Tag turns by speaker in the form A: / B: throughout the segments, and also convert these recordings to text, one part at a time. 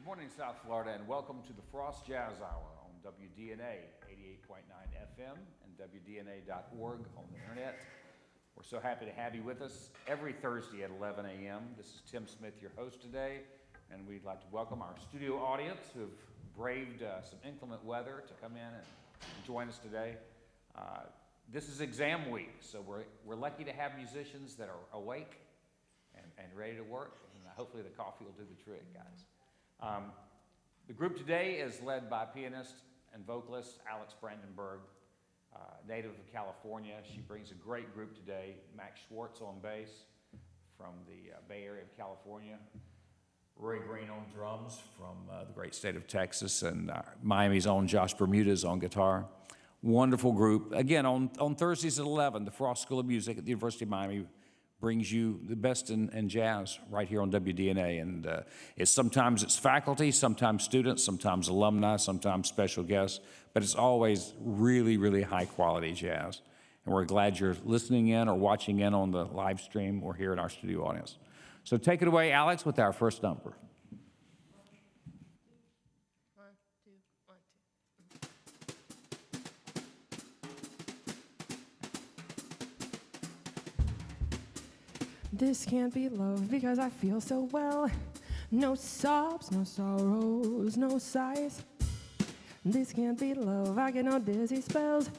A: Good morning, South Florida, and welcome to the Frost Jazz Hour on WDNA 88.9 FM and WDNA.org on the internet. We're so happy to have you with us every Thursday at 11 a.m. This is Tim Smith, your host today, and we'd like to welcome our studio audience who have braved some inclement weather to come in and join us today. This is exam week, so we're lucky to have musicians that are awake and ready to work, and hopefully the coffee will do the trick, guys. The group today is led by pianist and vocalist Alex Brandenberg, native of California. She brings a great group today. Max Swartz on bass from the Bay Area of California. Rory Green on drums from the great state of Texas, and Miami's own Josh Bermudez on guitar. Wonderful group. Again, on Thursdays at 11, the Frost School of Music at the University of Miami brings you the best in jazz right here on WDNA. And sometimes it's faculty, sometimes students, sometimes alumni, sometimes special guests, but it's always really, really high quality jazz. And we're glad you're listening in or watching in on the live stream or here in our studio audience. So take it away, Alex, with our first number.
B: This can't be love because I feel so well. No sobs, no sorrows, no sighs. This can't be love, I get no dizzy spells.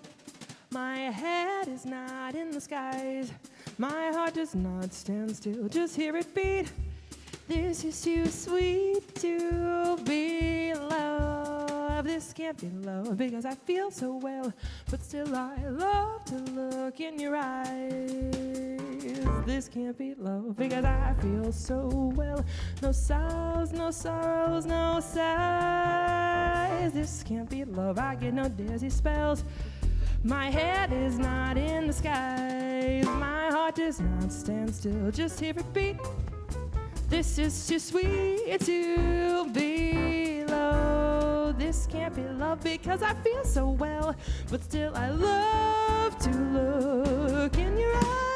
B: My head is not in the skies. My heart does not stand still, just hear it beat. This is too sweet to be love. This can't be love because I feel so well, but still I love to look in your eyes. This can't be love because I feel so well. No sighs, no sorrows, no sighs. This can't be love, I get no dizzy spells. My head is not in the skies. My heart does not stand still, just hear it beat. This is too sweet to be love. This can't be love because I feel so well, but still I love to look in your eyes.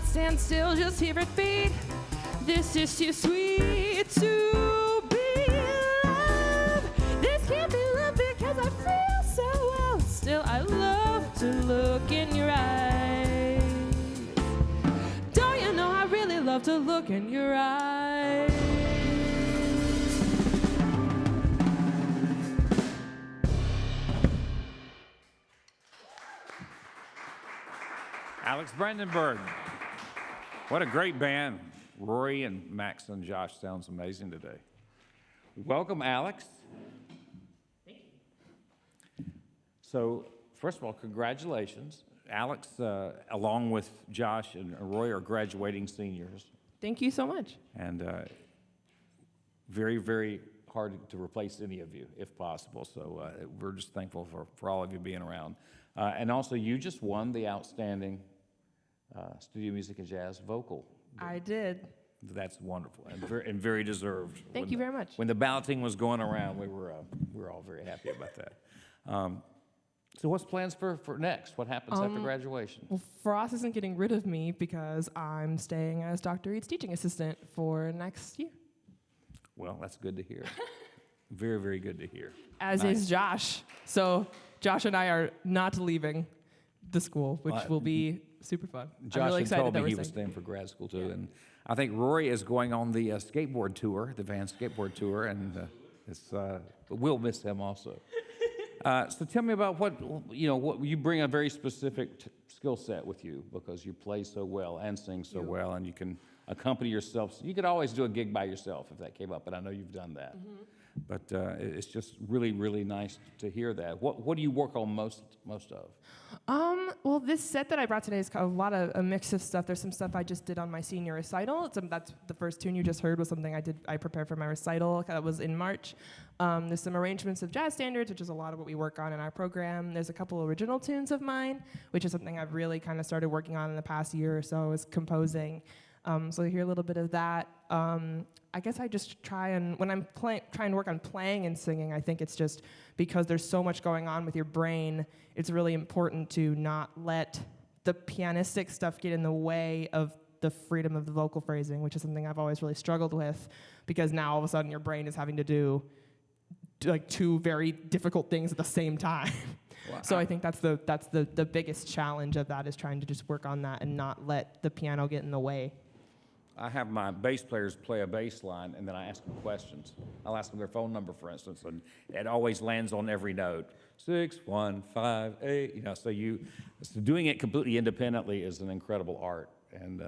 B: Stand still, just hear it beat. This is too sweet to be love. This can't be love because I feel so well. Still, I love to look in your eyes. Don't you know I really love to look in your eyes?
A: Alex Brandenberg. What a great band. Rory and Max and Josh sounds amazing today. Welcome, Alex.
B: Thank you.
A: So, first of all, congratulations. Alex, along with Josh and Roy, are graduating seniors.
B: Thank you so much.
A: And very, very hard to replace any of you, if possible. So we're just thankful for all of you being around. And also, you just won the Outstanding Studio Music and Jazz Vocal.
B: I did.
A: That's wonderful and very deserved.
B: Thank you very much.
A: When the balloting was going around, we were all very happy about that. So what's plans for next? What happens after graduation?
B: Well, Frost isn't getting rid of me because I'm staying as Dr. Reed's teaching assistant for next year.
A: Well, that's good to hear. Very, very good to hear.
B: As
A: Nice.
B: is Josh. So Josh and I are not leaving the school, which will be super fun.
A: Josh
B: I'm really
A: had
B: excited
A: told
B: that
A: me
B: we're
A: he was
B: staying.
A: staying for grad school too, and I think Rory is going on the skateboard tour, the Van skateboard tour, and we'll miss him also. So tell me about what you bring a very specific skill set with you because you play so well and sing so well, and you can accompany yourself. You could always do a gig by yourself if that came up, and I know you've done that. Mm-hmm. But it's just really, really nice to hear that. What do you work on most of?
B: Well, this set that I brought today is a mix of stuff. There's some stuff I just did on my senior recital. That's the first tune you just heard was something I prepared for my recital. That was in March. There's some arrangements of jazz standards, which is a lot of what we work on in our program. There's a couple original tunes of mine, which is something I've really kind of started working on in the past year or so, is composing. So you hear a little bit of that. I guess I just try and, when I'm trying to work on playing and singing, I think it's just because there's so much going on with your brain, it's really important to not let the pianistic stuff get in the way of the freedom of the vocal phrasing, which is something I've always really struggled with, because now all of a sudden your brain is having to do like two very difficult things at the same time. Wow. So I think that's the biggest challenge of that, is trying to just work on that and not let the piano get in the way.
A: I have my bass players play a bass line, and then I ask them questions. I'll ask them their phone number, for instance, and it always lands on every note. 6, 1, 5, 8. So doing it completely independently is an incredible art. And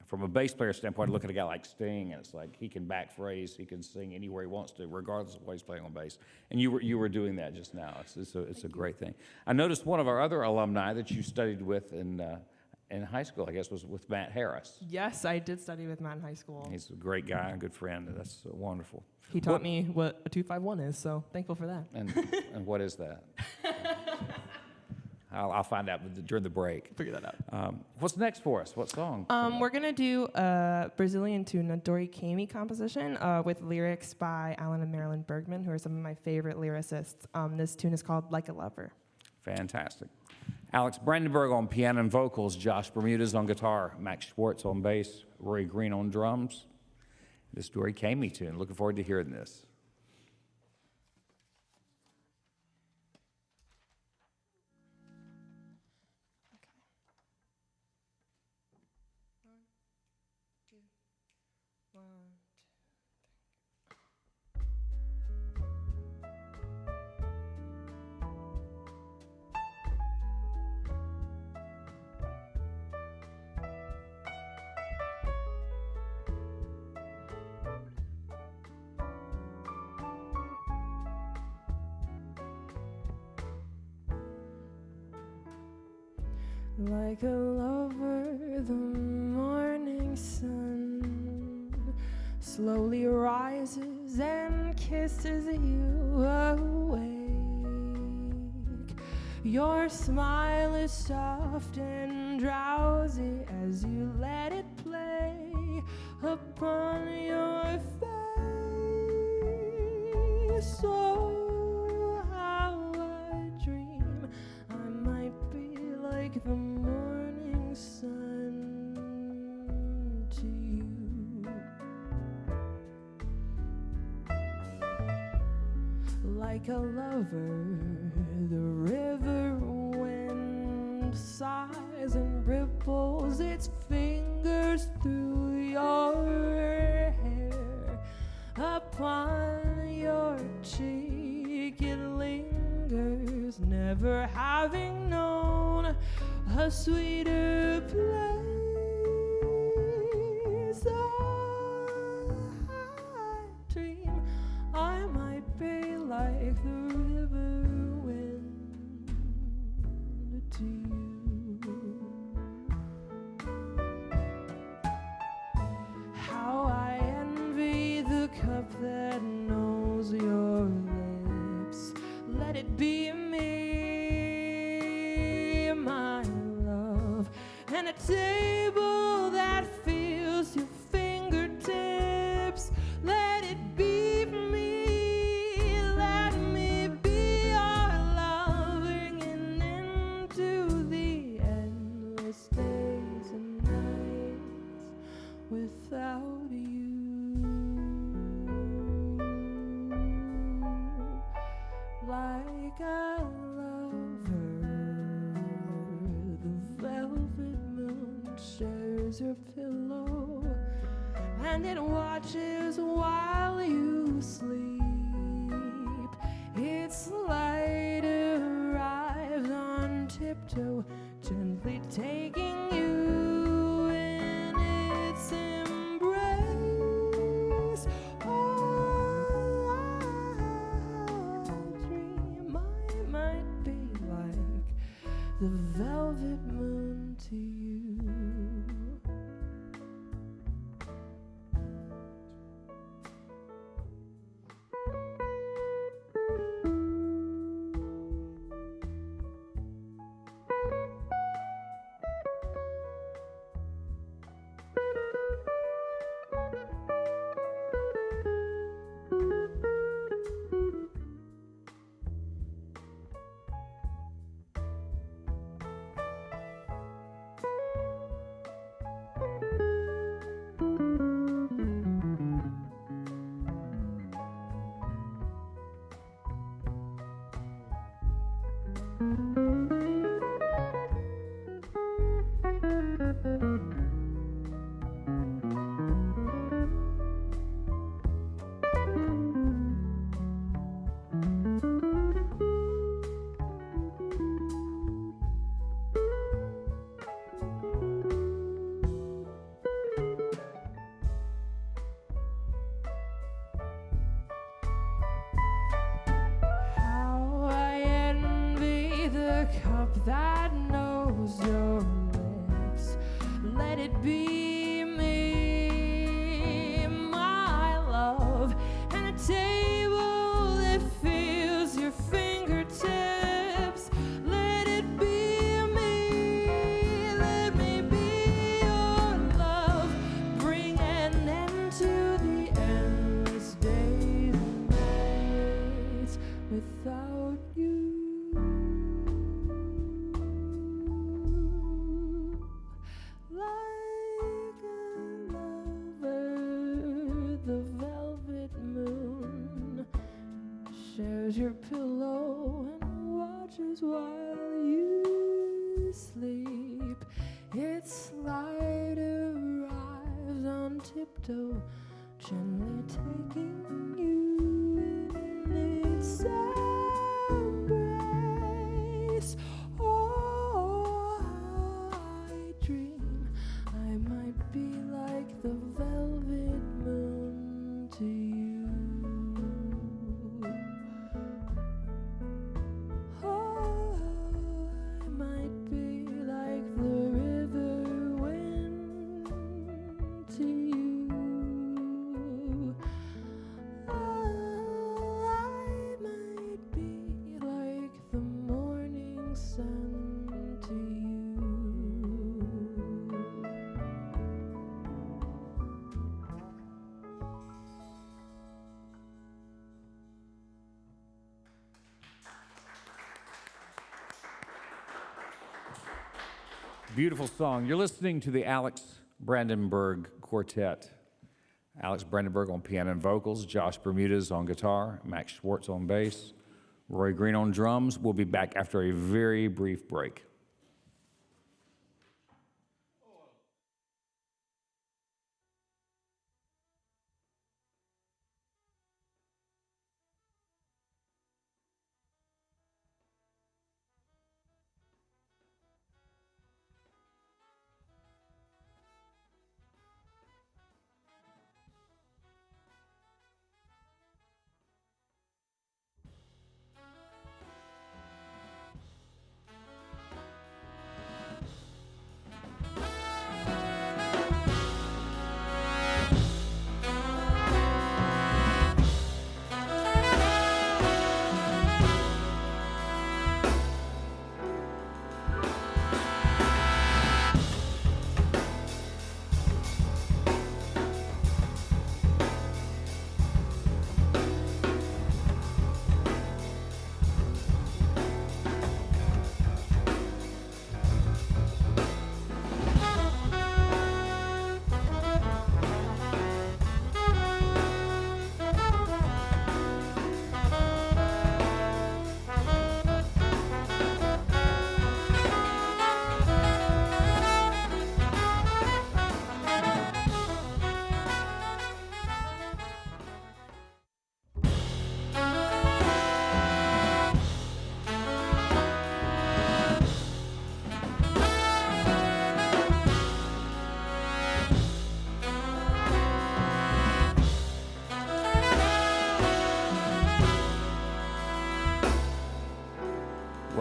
A: from a bass player standpoint, I look at a guy like Sting, and it's like he can back phrase, he can sing anywhere he wants to, regardless of what he's playing on bass. And you were doing that just now. It's a great thing. I noticed one of our other alumni that you studied with in high school, I guess, was with Matt Harris.
B: Yes, I did study with Matt in high school.
A: He's a great guy, a good friend, and that's wonderful.
B: He taught me what a 2-5-1 is, so thankful for that.
A: And what is that? I'll find out during the break.
B: Figure that out.
A: What's next for us? What song?
B: We're going to do a Brazilian tune, a Dory Kamey composition with lyrics by Alan and Marilyn Bergman, who are some of my favorite lyricists. This tune is called Like a Lover.
A: Fantastic. Alex Brandenberg on piano and vocals, Josh Bermudez on guitar, Max Swartz on bass, Rory Green on drums. This Dory Kamey tune. Looking forward to hearing this.
B: Like a lover, the morning sun slowly rises and kisses you awake. Your smile is soft and drowsy as you let it play upon your face. So how I dream I might be like the morning sun to you, like a lover. The river wind sighs and ripples its fingers through your hair. Upon your cheek it lingers, never having known a sweeter place. I dream I might be like the river wind let it be me, my love, and a table that fills your fingertips. Let it be me, let me be your love, bringing into the endless days and nights without you. Like a lover, the velvet moon shares your pillow, and it watches while you sleep. Its light arrives on tiptoe, gently taking you in its embrace. Oh, I dream I might be like the velvet moon to you. That knows your lips. Let it be me, my love, and a table that fills your fingertips. Let it be me, let me be your love, bring an end to the endless days and nights without you. Your pillow and watches while you sleep. Its light arrives on tiptoe, gently taking you in its embrace. Oh, I dream I might be like the velvet moon to you.
A: Beautiful song. You're listening to the Alex Brandenberg Quartet. Alex Brandenberg on piano and vocals, Josh Bermudez on guitar, Max Swartz on bass, Rory Green on drums. We'll be back after a very brief break.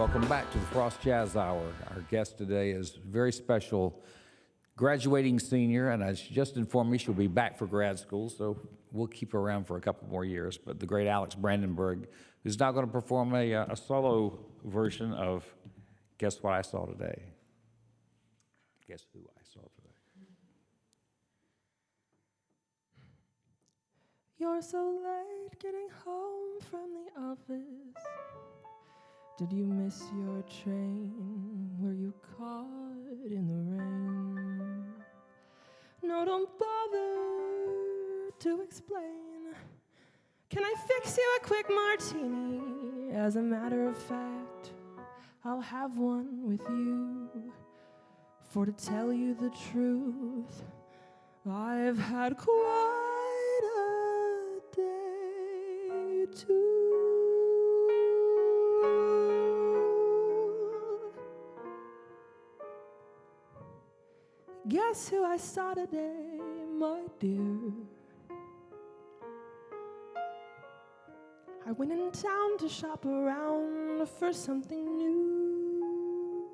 A: Welcome back to the Frost Jazz Hour. Our guest today is a very special graduating senior, and she just informed me she'll be back for grad school, so we'll keep her around for a couple more years. But the great Alex Brandenberg, who's now going to perform a solo version of Guess What I Saw Today. Guess Who I Saw Today.
B: You're so late getting home from the office. Did you miss your train? Were you caught in the rain? No, don't bother to explain. Can I fix you a quick martini? As a matter of fact, I'll have one with you. For to tell you the truth, I've had quite a day too. Guess who I saw today, my dear? I went in town to shop around for something new,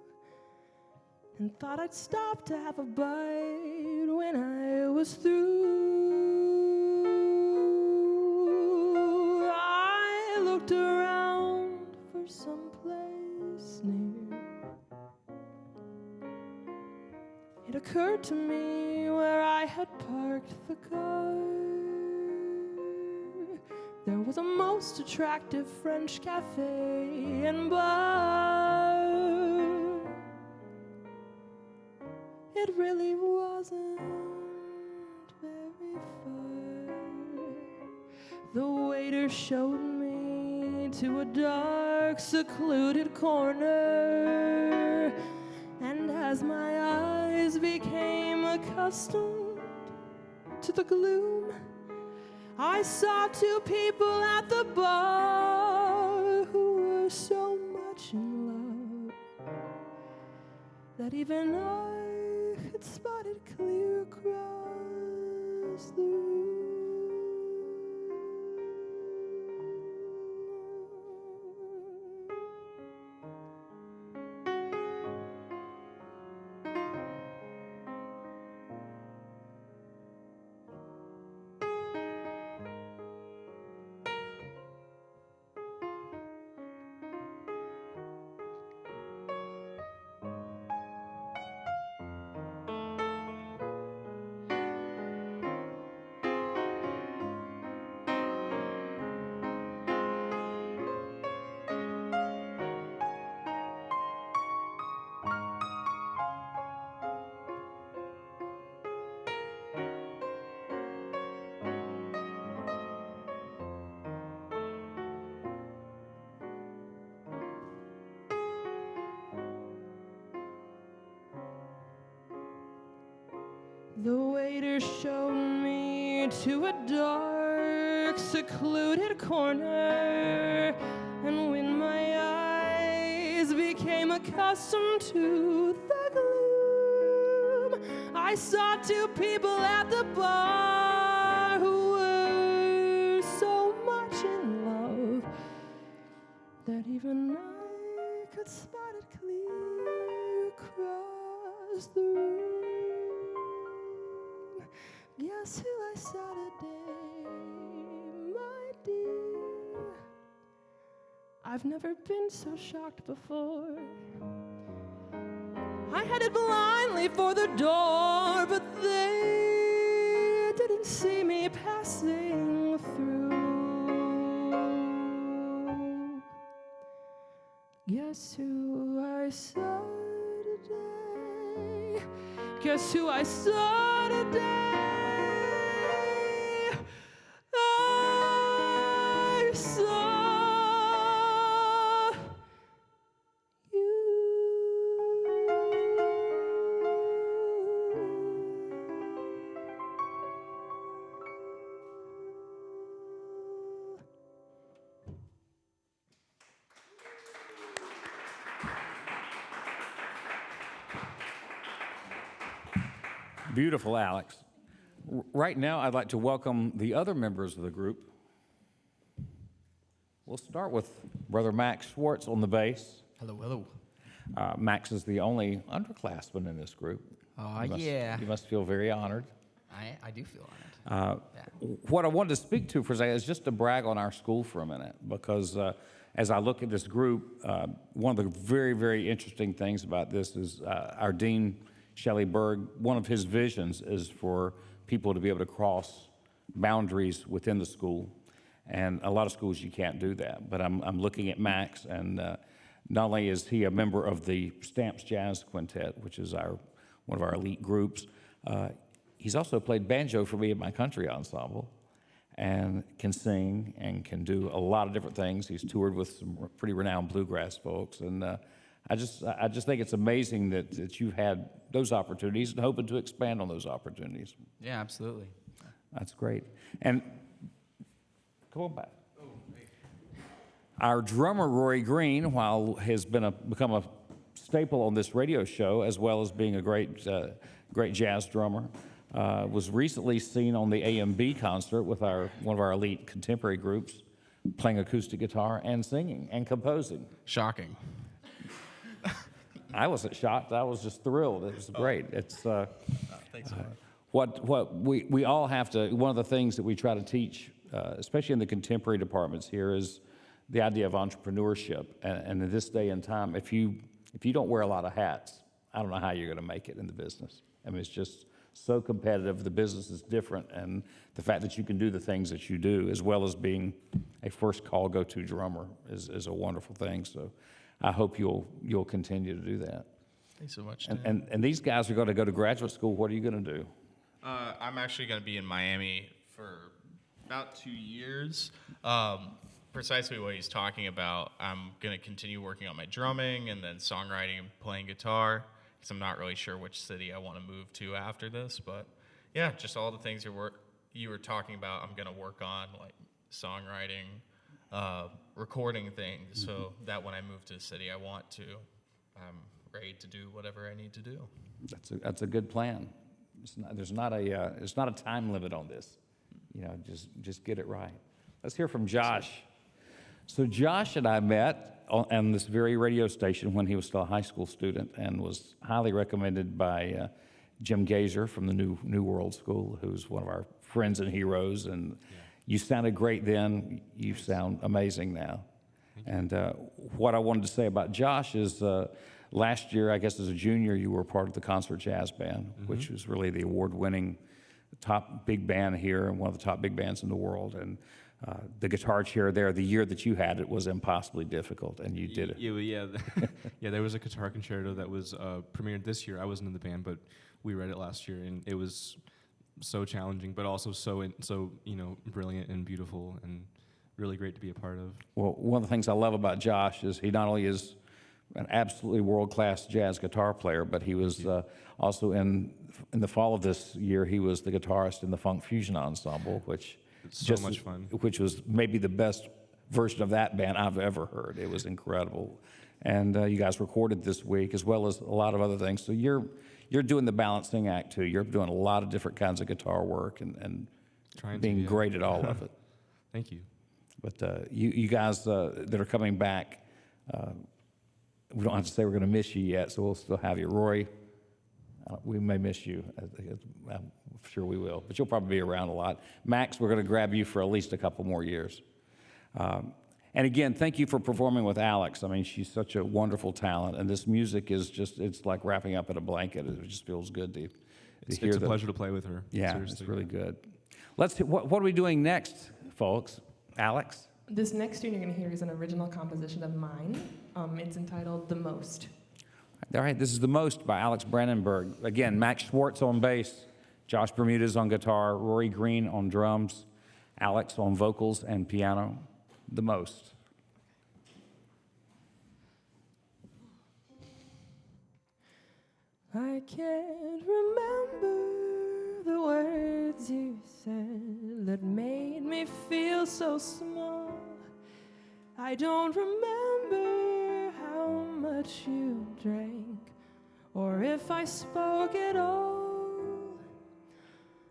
B: and thought I'd stop to have a bite when I was through. I looked around for someplace near. It occurred to me where I had parked the car. There was a most attractive French cafe and bar. It really wasn't very far. The waiter showed me to a dark, secluded corner. And as my eyes became accustomed to the gloom, I saw two people at the bar who were so much in love that even I could spot it clear across the room. The waiter showed me to a dark, secluded corner, and when my eyes became accustomed to the gloom, I saw two people at the bar who were so much in love that even I could spot it clear across the room. Guess who I saw today, my dear? I've never been so shocked before. I headed blindly for the door, but they didn't see me passing through. Guess who I saw today? Guess who I saw today? I saw you.
A: Beautiful, Alex. Right now, I'd like to welcome the other members of the group. We'll start with Brother Max Swartz on the bass,
C: Hello, hello.
A: Max is the only underclassman in this group.
C: Yeah.
A: You must feel very honored.
C: I do feel honored.
A: What I wanted to speak to for a second is just to brag on our school for a minute, because as I look at this group, one of the very, very interesting things about this is our dean, Shelley Berg, one of his visions is for people to be able to cross boundaries within the school. And a lot of schools you can't do that, but I'm looking at Max, and not only is he a member of the Stamps Jazz Quintet, which is one of our elite groups, he's also played banjo for me in my country ensemble, and can sing and can do a lot of different things. He's toured with some pretty renowned bluegrass folks, and I just think it's amazing that you've had those opportunities and hoping to expand on those opportunities.
C: Yeah, absolutely.
A: That's great. And come on back. Our drummer, Rory Green, while has become a staple on this radio show, as well as being a great jazz drummer, was recently seen on the A&B concert with one of our elite contemporary groups, playing acoustic guitar and singing and composing.
C: Shocking.
A: I wasn't shocked. I was just thrilled. It was great. It's
C: Thanks so much.
A: what we all have to. One of the things that we try to teach, especially in the contemporary departments here, is the idea of entrepreneurship. And in this day and time, if you don't wear a lot of hats, I don't know how you're going to make it in the business. I mean, it's just so competitive. The business is different, and the fact that you can do the things that you do, as well as being a first call go-to drummer, is a wonderful thing. So I hope you'll continue to do that.
C: Thanks so much.
A: And these guys are going to go to graduate school. What are you going to do?
D: I'm actually going to be in Miami for about 2 years. Precisely what he's talking about. I'm going to continue working on my drumming and then songwriting and playing guitar, because I'm not really sure which city I want to move to after this. But yeah, just all the things you were talking about, I'm going to work on, like songwriting, recording things, so that when I move to the city I want to, I'm ready to do whatever I need to do.
A: That's a good plan. There's not a time limit on this. You know, just get it right. Let's hear from Josh. So Josh and I met on this very radio station when he was still a high school student, and was highly recommended by Jim Gazer from the New World School, who's one of our friends and heroes. And you sounded great then. You sound amazing now. And what I wanted to say about Josh is last year, I guess as a junior, you were part of the Concert Jazz Band, which was really the award-winning top big band here and one of the top big bands in the world. And the guitar chair there, the year that you had it, was impossibly difficult, and you did it.
E: Yeah. There was a guitar concerto that was premiered this year. I wasn't in the band, but we read it last year, and it was so challenging, but also so brilliant and beautiful, and really great to be a part of.
A: Well, one of the things I love about Josh is he not only is an absolutely world-class jazz guitar player, but he was also in the fall of this year, he was the guitarist in the Funk Fusion Ensemble, which
E: so much fun.
A: Which was maybe the best version of that band I've ever heard. It was incredible. And you guys recorded this week, as well as a lot of other things. So you're doing the balancing act too. You're doing a lot of different kinds of guitar work and being great at all of it.
E: Thank you.
A: But you guys that are coming back, we don't have to say we're going to miss you yet, so we'll still have you. Rory, we may miss you. I'm sure we will, but you'll probably be around a lot. Max, we're going to grab you for at least a couple more years. And again, thank you for performing with Alex. I mean, she's such a wonderful talent, and this music is just, it's like wrapping up in a blanket. It just feels good to hear.
E: It's a pleasure to play with her.
A: Yeah,
E: Seriously.
A: it's really good. What are we doing next, folks? Alex?
B: This next tune you're going to hear is an original composition of mine. It's entitled The Most.
A: All right, this is The Most by Alex Brennenburg. Again, Max Swartz on bass, Josh Bermudez on guitar, Rory Green on drums, Alex on vocals and piano. The Most.
B: I can't remember the words you said that made me feel so small. I don't remember how much you drank, or if I spoke at all.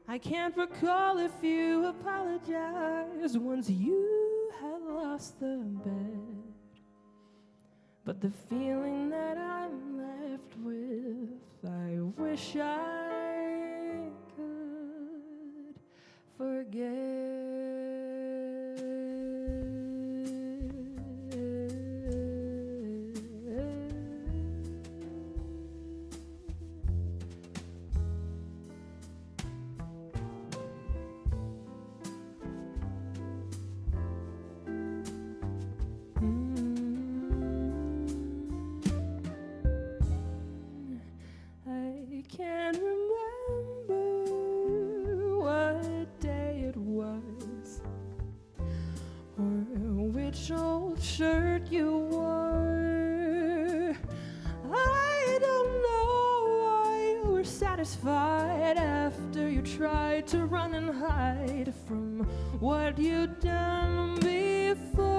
B: I can't recall if you apologized once you had lost the bet. But But the feeling that I'm left with, I wish I could forget. I can't remember what day it was, or which old shirt you wore. I don't know why you were satisfied after you tried to run and hide from what you'd done before.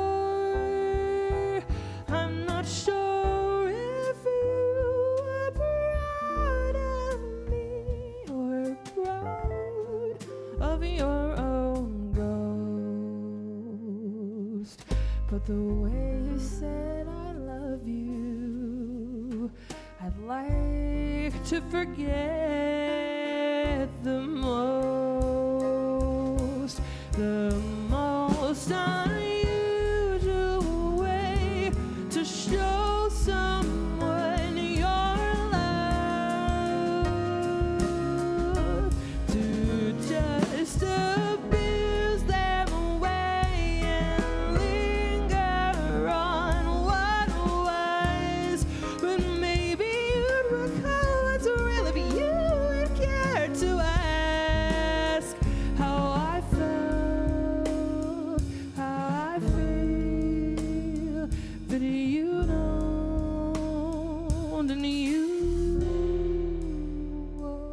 B: I'm not sure if you were proud of me or proud of your own ghost. But the way you said I love you, I'd like to forget the most unusual way to show someone your love, to just abuse them away and linger on what was. But maybe you'd recall what's real if you would care to ask how I felt, how I feel, but you don't, and you won't.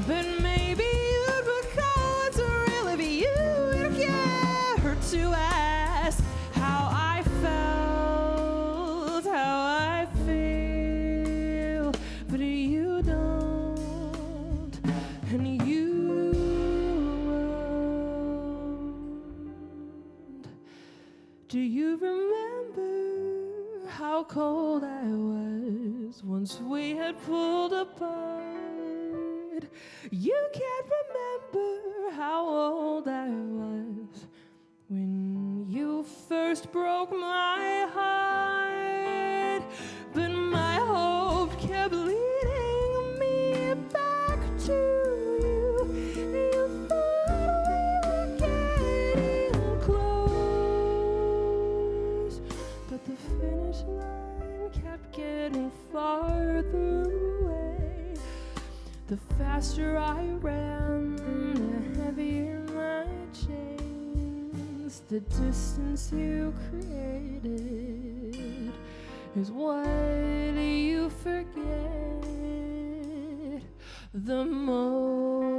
B: But maybe you'd recall what's real if you would care to ask how I felt, how I feel, but you don't, and you won't. Do you remember how cold I was once we had pulled apart? You can't remember how old I was when you first broke my heart, but my hope kept leading me back to you. You thought we were getting close. faster I ran, the heavier my chains. The distance you created is what you forget the most.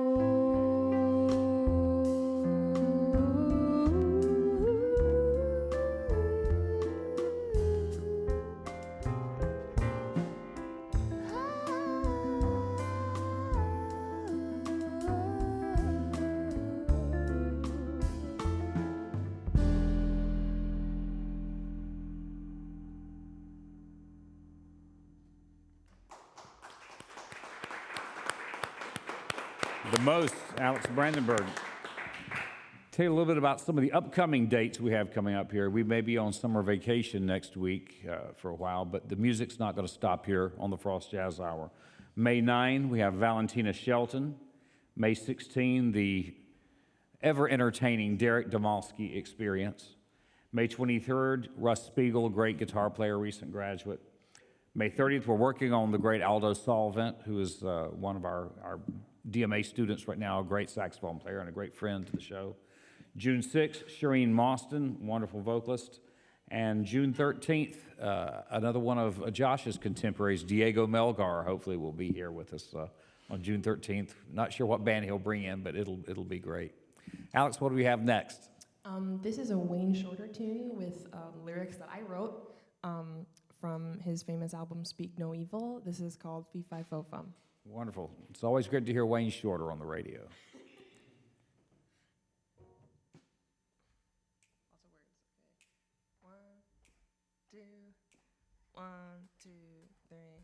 A: The most, Alex Brandenberg. Tell you a little bit about some of the upcoming dates we have coming up here. We may be on summer vacation next week for a while, but the music's not going to stop here on the Frost Jazz Hour. May 9, we have Valentina Shelton. May 16, the ever-entertaining Derek Domolsky Experience. May 23rd, Russ Spiegel, great guitar player, recent graduate. May 30th, we're working on the great Aldo Solvent, who is one of our DMA students right now, a great saxophone player and a great friend to the show. June 6th, Shireen Mostyn, wonderful vocalist. And June 13th, another one of Josh's contemporaries, Diego Melgar, hopefully will be here with us on June 13th. Not sure what band he'll bring in, but it'll be great. Alex, what do we have next?
B: This is a Wayne Shorter tune with lyrics that I wrote from his famous album Speak No Evil. This is called Fee Fi Fo Fum.
A: Wonderful. It's always good to hear Wayne Shorter on the radio.
B: One, two, three.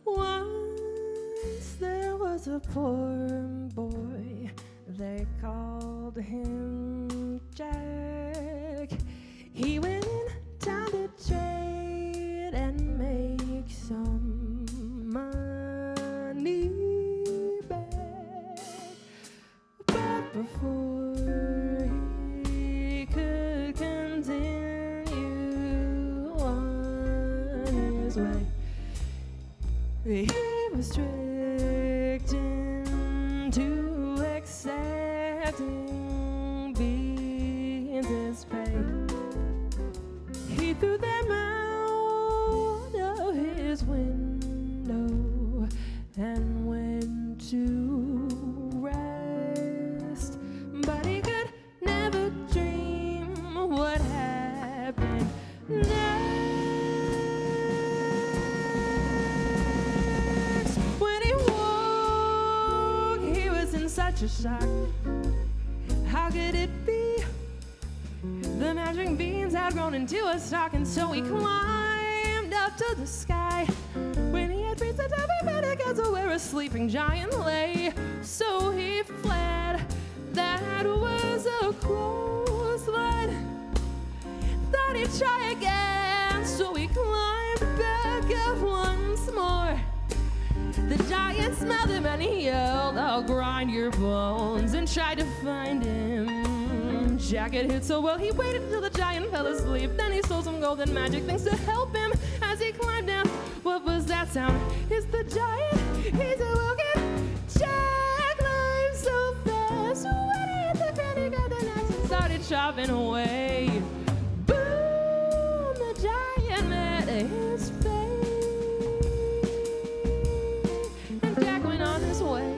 B: Once there was a poor boy, they called him Jack. He went in town to trade and make some money back. But before he could continue on his way, he was tricked into accepting beans as pay. He threw them out of his window and went to rest. But he could never dream what happened next. When he woke, he was in such a shock. How could it be? The magic beans had grown into a stalk, and so he climbed up to the sky. When he had reached the top, he found a castle where a sleeping giant lay. So he fled. That was a close line. Thought he'd try again, so he climbed back up once more. The giant smelled him and he yelled, "I'll grind your bones," and tried to find him. Jack had hit so well, he waited until the giant fell asleep. Then he stole some golden magic things to help him as he climbed down. What was that sound? It's the giant, he's awoken. Jack climbed so fast. When he hit the ground, he got the axe and started chopping away. Boom, the giant met his fate. And Jack went on his way.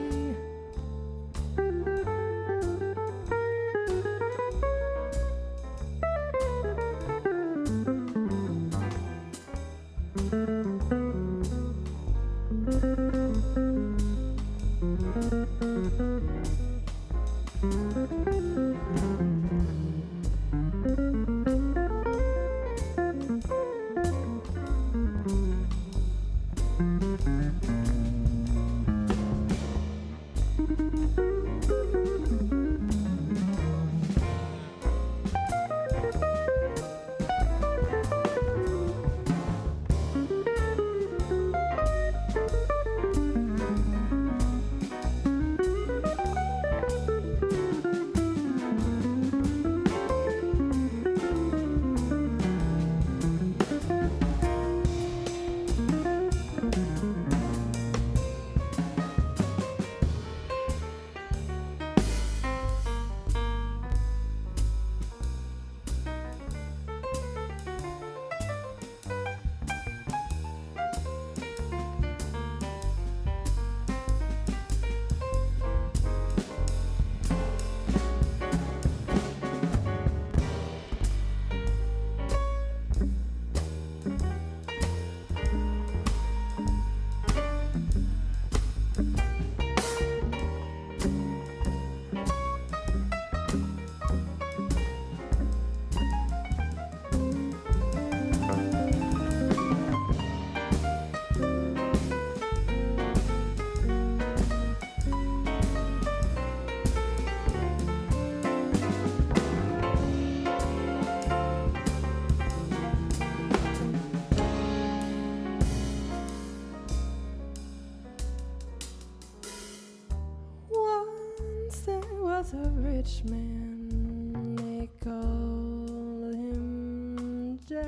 B: was a rich man, they called him Jack.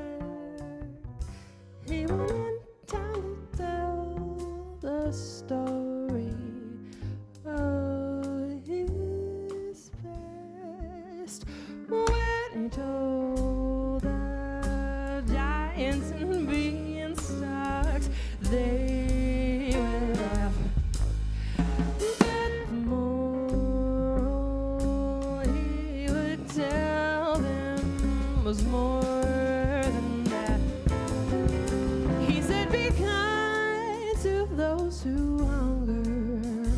B: He went in town to tell the story of his past. When he told the giants and beanstalks, they would laugh. But the moral he would tell them was more than that. He said, be kind to those who hunger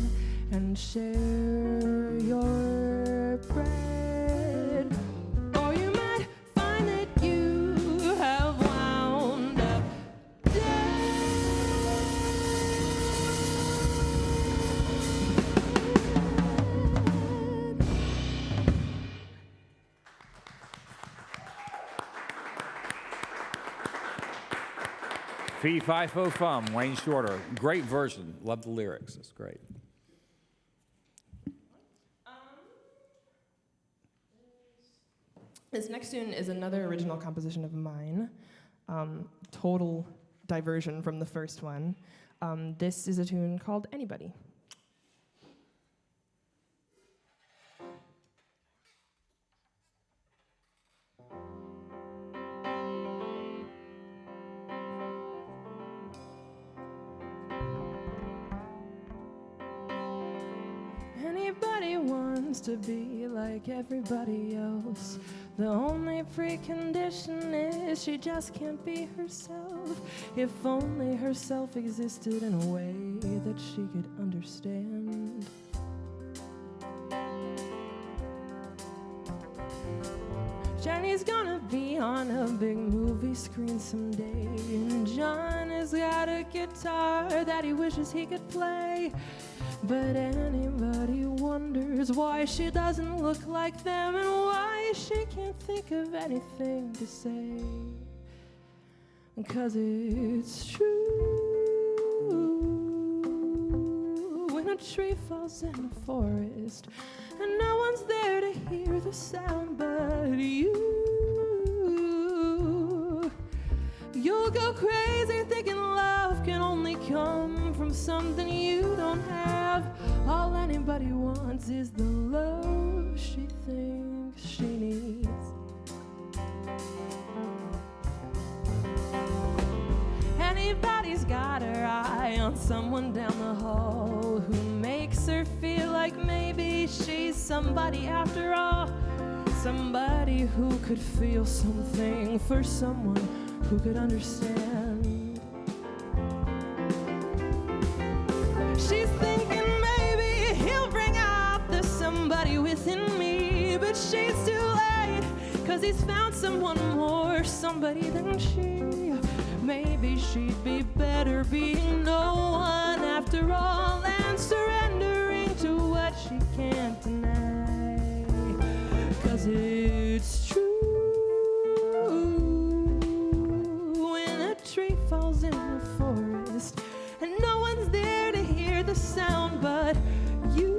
B: and share your bread, or you might find that you have wound up dead.
A: Fee Fi Fo Fum, Wayne Shorter. Great version. Love the lyrics. It's great.
B: This next tune is another original composition of mine. Total diversion from the first one. This is a tune called Anybody. Anybody wants to be like everybody else. The only precondition is she just can't be herself. If only herself existed in a way that she could understand. Jenny's gonna be on a big movie screen someday, and John has got a guitar that he wishes he could play. But anybody wonders why she doesn't look like them and why she can't think of anything to say. 'Cause it's true, when a tree falls in the forest and no one's there to hear the sound but you, you'll go crazy thinking love can only come from something you don't have. All anybody wants is the love she thinks she needs. Anybody's got her eye on someone down the hall who makes her feel like maybe she's somebody after all. Somebody who could feel something for someone who could understand. She's thinking maybe he'll bring out the somebody within me, but she's too late, 'cause he's found someone more somebody than she. Maybe she'd be better being no one after all and surrendering to what she can't deny. 'Cause it's true, when a tree falls in the forest and no one's there to hear the sound but you,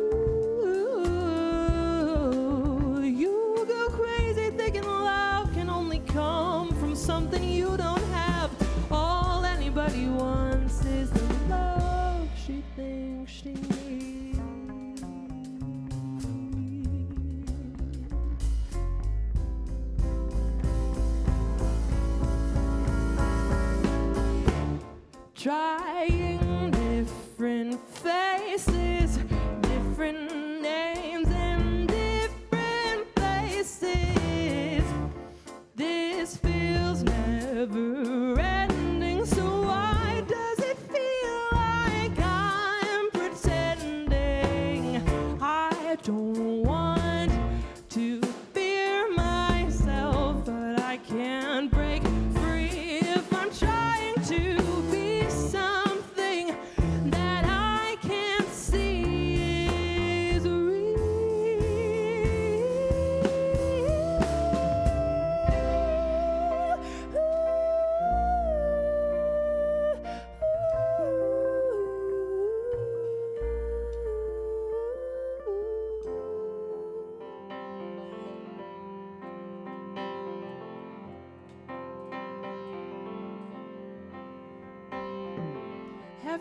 B: you go crazy thinking love can only come from something you don't have. All anybody wants is the love she thinks she needs. Trying different faces, different names and different places. This feels never ending, so why does it feel like I'm pretending? I don't want to fear myself, but I can't break free if I'm trying to be something that I can't see.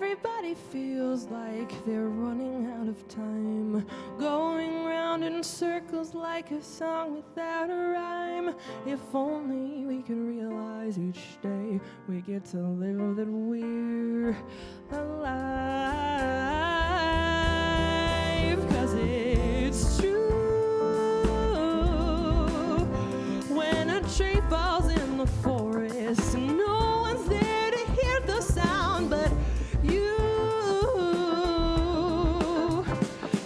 B: Everybody feels like they're running out of time, going round in circles like a song without a rhyme. If only we could realize each day we get to live that we're alive. 'Cause it's true, when a tree falls in the forest, no one's there to hear the sound but you.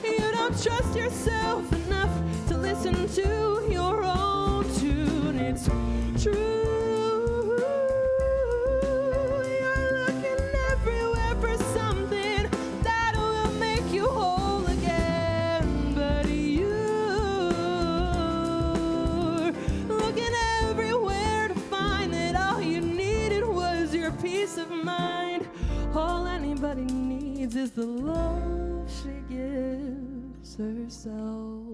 B: You don't trust yourself enough to listen to your own tune. It's true. You're looking everywhere for something that will make you whole again, but you're looking everywhere to find that all you needed was your peace of mind. All anybody needs is the love she gives herself.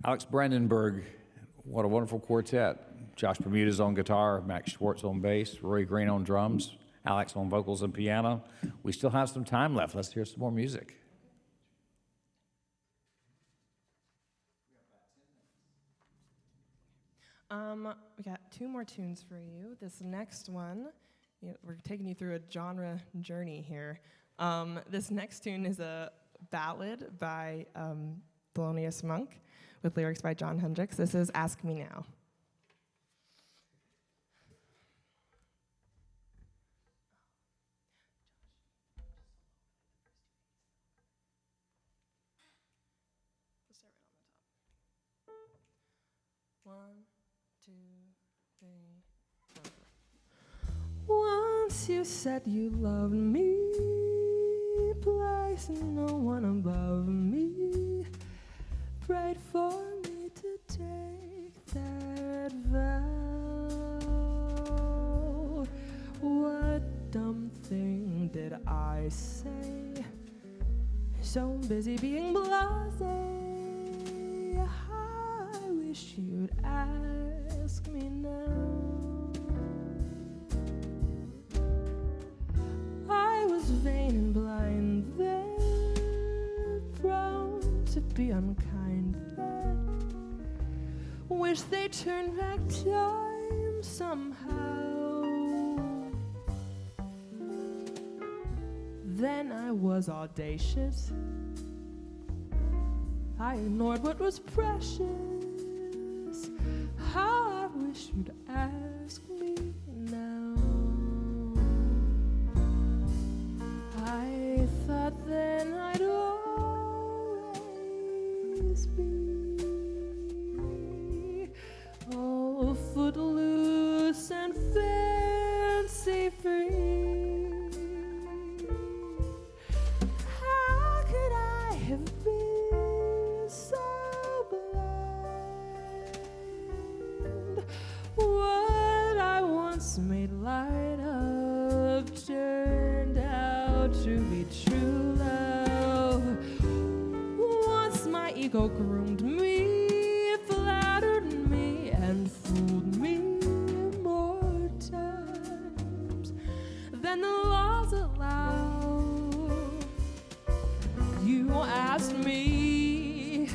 A: Alex Brandenberg, what a wonderful quartet. Josh Bermudez on guitar, Max Swartz on bass, Rory Green on drums, Alex on vocals and piano. We still have some time left. Let's hear some more music.
B: We got two more tunes for you. This next one, we're taking you through a genre journey here. This next tune is a ballad by Thelonious Monk with lyrics by John Hendricks. This is Ask Me Now. One, two, three, four. Once you said you loved me, placing no one above me, prayed for me to take that vow. What dumb thing did I say? So busy being blasé. I wish you'd ask me now. I was vain and blind then, prone to be unkind then. Wish they turned back time somehow. Then I was audacious. I ignored what was precious. How I wish you'd ask me now. I thought then I'd always be all footloose and fancy free. How could I have been so blind? What I once made light of turned out to be true love. Once my ego groomed me, flattered me, and fooled me more times than the laws allow. You asked me,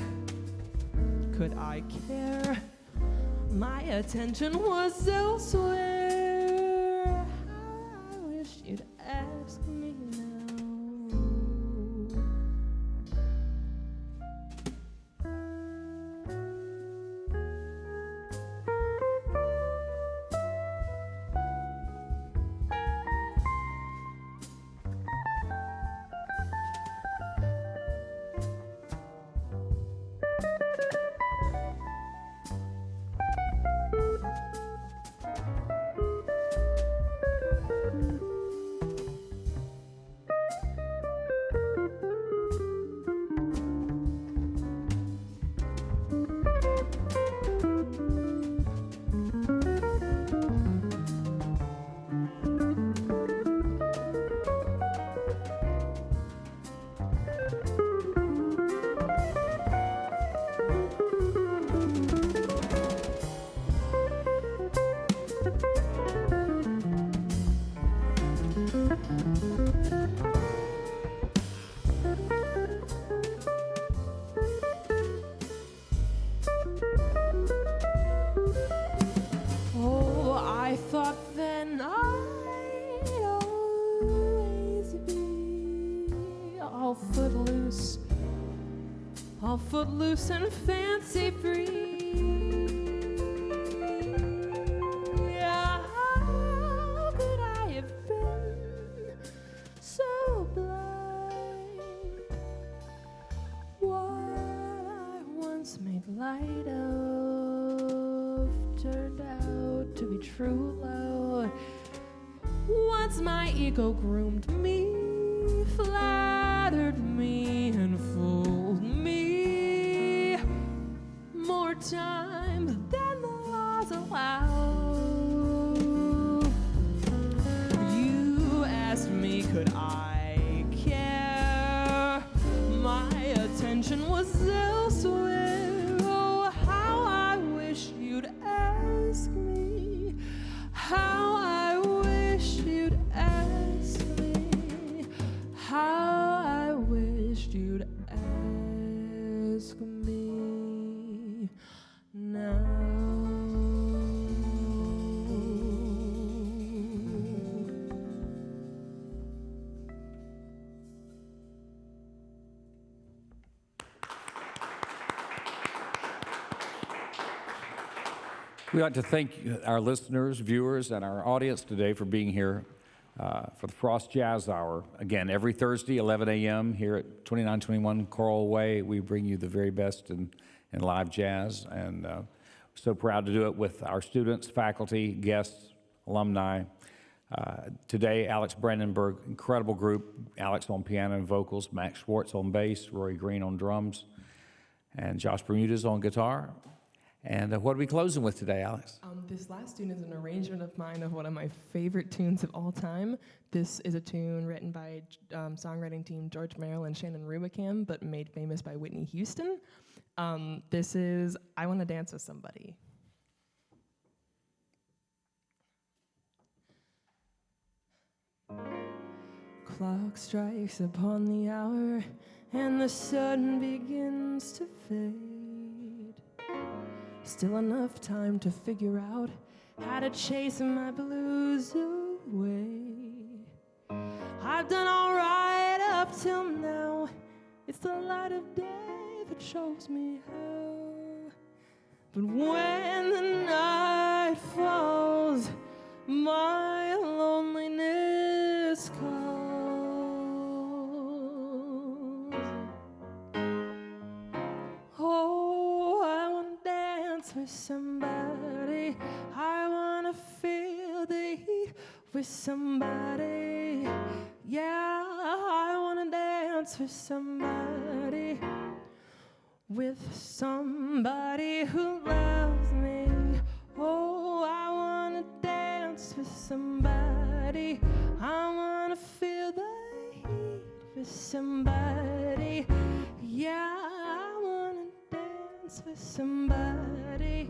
B: could I care? My attention was elsewhere. I wish you'd ask me now. footloose, all footloose and fancy free. Yeah, how could I have been so blind? What I once made light of turned out to be true love. Once my ego groomed me, flattered me, and fooled me more times than the laws allow. You asked me, could I care? My attention was elsewhere. Oh, how I wish you'd ask me. How I wish you'd ask me. How I wished you'd ask me now.
A: We'd like to thank our listeners, viewers, and our audience today for being here for the Frost Jazz Hour. Again, every Thursday, 11 a.m. here at 2921 Coral Way. We bring you the very best in live jazz, and so proud to do it with our students, faculty, guests, alumni. Today, Alex Brandenberg, incredible group. Alex on piano and vocals, Max Swartz on bass, Rory Green on drums, and Josh Bermudez on guitar. And what are we closing with today, Alex?
B: This last tune is an arrangement of mine of one of my favorite tunes of all time. This is a tune written by songwriting team George Merrill and Shannon Rubicam, but made famous by Whitney Houston. This is I Want to Dance with Somebody. Clock strikes upon the hour, and the sun begins to fade. Still enough time to figure out how to chase my blues away. I've done all right up till now. It's the light of day that shows me how. But when the night falls, my loneliness calls. Oh, I want to dance with somebody. I want to feel the heat with somebody. Yeah, I want to dance with somebody. With somebody who loves me. Oh, I want to dance with somebody. I want to feel the heat with somebody. Yeah, I want to dance with somebody.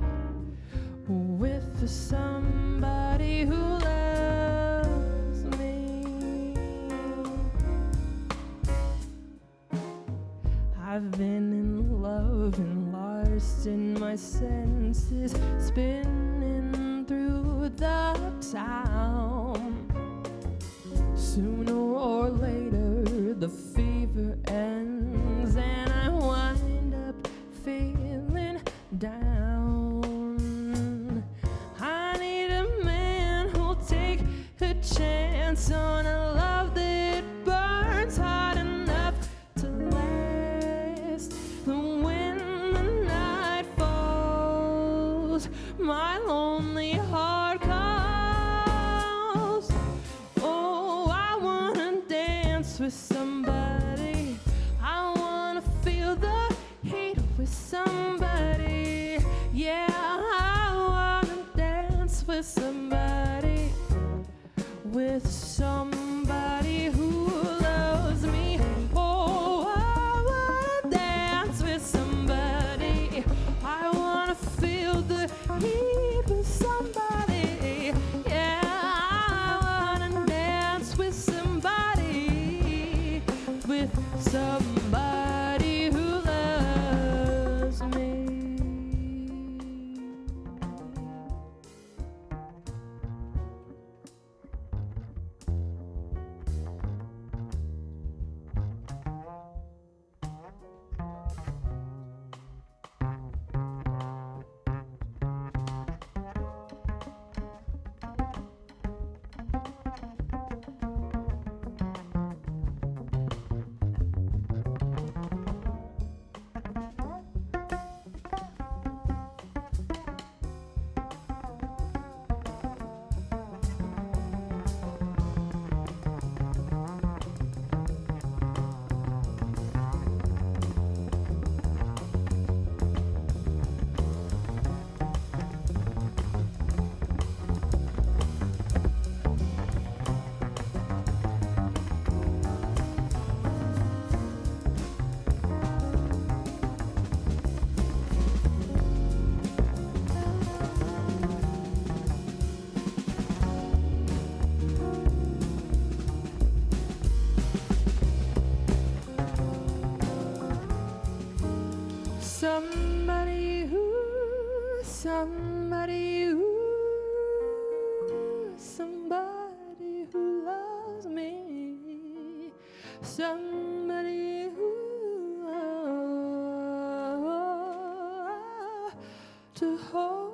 B: With somebody who loves me. I've been in love and lost in my senses, spinning through the town. Sooner or later the fever ends and I wind up feeling down. I need a man who'll take a chance on a love that burns hot enough to last. When the night falls, my lonely heart calls. Oh, I wanna dance with somebody. I wanna feel the heat with somebody. Yeah, I wanna dance with somebody. With somebody who loves me. Oh, I wanna dance with somebody. I wanna feel the heat with somebody. Yeah, I wanna dance with somebody. With somebody who loves me. somebody who loves me, somebody who to hold